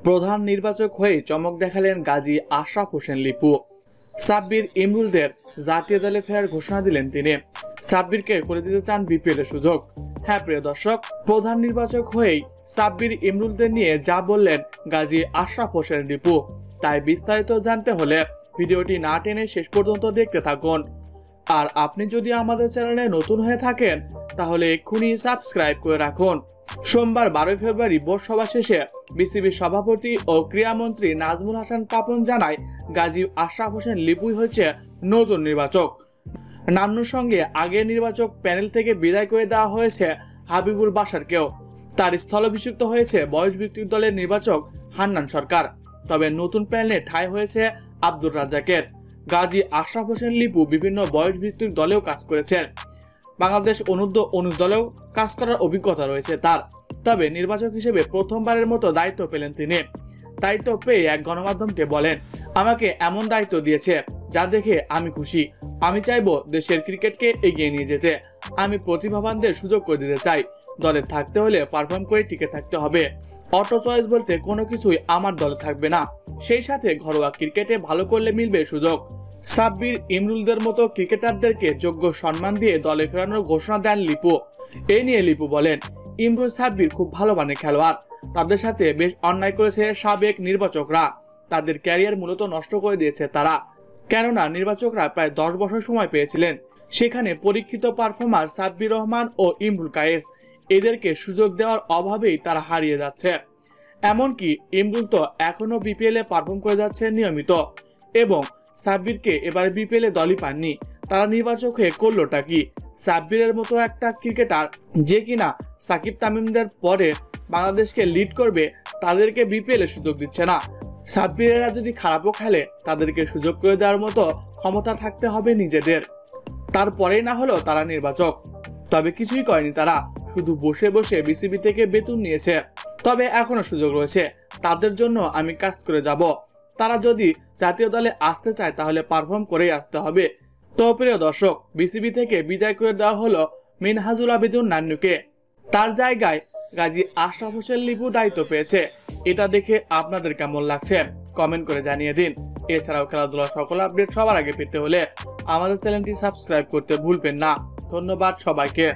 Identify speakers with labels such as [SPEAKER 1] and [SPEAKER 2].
[SPEAKER 1] প্রধান নির্বাচক হয়ে চমক দেখালেন গাজী আশরাফ হোসেন লিপু। সাব্বির ইমরুলদের জাতীয় দলে ফেরার ঘোষণা দিলেন তিনি। সাব্বিরকে করে দিতে চান বিপিএল এর সুযোগ। হ্যাঁ প্রিয় দর্শক, প্রধান নির্বাচক হয়েই সাব্বির ইমরুলদের নিয়ে যা বললেন গাজী আশরাফ হোসেন লিপু, তাই বিস্তারিত জানতে হলে ভিডিওটি না টেনে শেষ পর্যন্ত দেখতে থাকুন। আর আপনি যদি আমাদের চ্যানেলে নতুন হয়ে থাকেন তাহলে এক্ষুনি সাবস্ক্রাইব করে রাখুন। সোমবার 12 ফেব্রুয়ারি বোর্ড সভা শেষে বিসিবির সভাপতি ও ক্রীড়ামন্ত্রী নাজমুল হাসান পাপন জানায় গাজী আশরাফ হোসেন লিপুই হচ্ছে নতুন নির্বাচক। নান্নুর সঙ্গে আগের নির্বাচক প্যানেল থেকে বিদায় করে দেওয়া হয়েছে হাবিবুল বাশারকেও। তার স্থলাভিষিক্ত হয়েছে বয়সভিত্তিক দলের নির্বাচক হান্নান সরকার। তবে নতুন প্যানেলে ঠাঁই হয়েছে আব্দুর রাজ্জাকের। গাজী আশরাফ হোসেন লিপু বিভিন্ন বয়সভিত্তিক দলেও কাজ করেছেন। বাংলাদেশ অনূর্ধ্ব-19 দলেও কাজ করার অভিজ্ঞতা রয়েছে তার। তবে নির্বাচক হিসেবে প্রথমবারের মতো দায়িত্ব পেলেন তিনি। দায়িত্ব পেয়ে এক গণমাধ্যমকে বলেন, আমাকে এমন দায়িত্ব দিয়েছে যা দেখে আমি খুশি। আমি চাইবো দেশের ক্রিকেটকে এগিয়ে নিয়ে যেতে। আমি প্রতিভাবানদের সুযোগ করে দিতে চাই। দলে থাকতে হলে পারফর্ম করে টিকে থাকতে হবে। অটো চয়েস বলতে কোনো কিছুই আমার দলে থাকবে না। সেই সাথে ঘরোয়া ক্রিকেটে ভালো করলে মিলবে সুযোগ। সাব্বির ইমরুলদের মতো ক্রিকেটারদেরকে যোগ্য সম্মান দিয়ে দলে ফেরানোর ঘোষণা দেন লিপু। এই নিয়ে লিপু বলেন, ইমরুল সাব্বির খুব ভালো মানের খেলোয়াড়। তাদের সাথে বেশ অন্যায় করেছে সাবেক নির্বাচকরা। তাদের ক্যারিয়ার মূলত নষ্ট করে দিয়েছে তারা। কেননা নির্বাচকরা প্রায় 10 বছর সময় পেয়েছিলেন। সেখানে পরীক্ষিত পারফর্মার সাব্বির রহমান ও ইমরুল কায়েস, এদেরকে সুযোগ দেওয়ার অভাবেই তারা হারিয়ে যাচ্ছে। এমনকি ইমরুল তো এখনো বিপিএল এ পারফর্ম করে যাচ্ছে নিয়মিত, এবং সাব্বিরকে এবার বিপিএল এ দলই পাননি। তারা নির্বাচক হয়ে করলোটা কি? সাব্বিরের মতো একটা ক্রিকেটার যে কিনা সাকিব তামিমদের পরে বাংলাদেশকে লিড করবে, তাদেরকে বিপিএল এ সুযোগ দিচ্ছে না। সাব্বিরেরা যদি খারাপও খেলে তাদেরকে সুযোগ করে দেওয়ার মতো ক্ষমতা থাকতে হবে নিজেদের। তারপরেই না হলো তারা নির্বাচক। তবে কিছুই করেনি তারা, শুধু বসে বসে বিসিবি থেকে বেতন নিয়েছে। তবে এখনো সুযোগ রয়েছে, তাদের জন্য আমি কাজ করে যাব। তারা যদি জাতীয় দলে আসতে চায় তাহলে পারফর্ম করেই আসতে হবে। তো প্রিয় দর্শক, বিসিবি থেকে বিদায় করে দেওয়া হলো মিনহাজুল আবেদুন নান্নুকে। তার জায়গায় গাজী আশরাফ হোসেন লিপু দায়িত্ব পেয়েছে। এটা দেখে আপনাদের কেমন লাগছে কমেন্ট করে জানিয়ে দিন। এছাড়াও খেলাধুলার সকল আপডেট সবার আগে পেতে হলে আমাদের চ্যানেলটি সাবস্ক্রাইব করতে ভুলবেন না। ধন্যবাদ সবাইকে।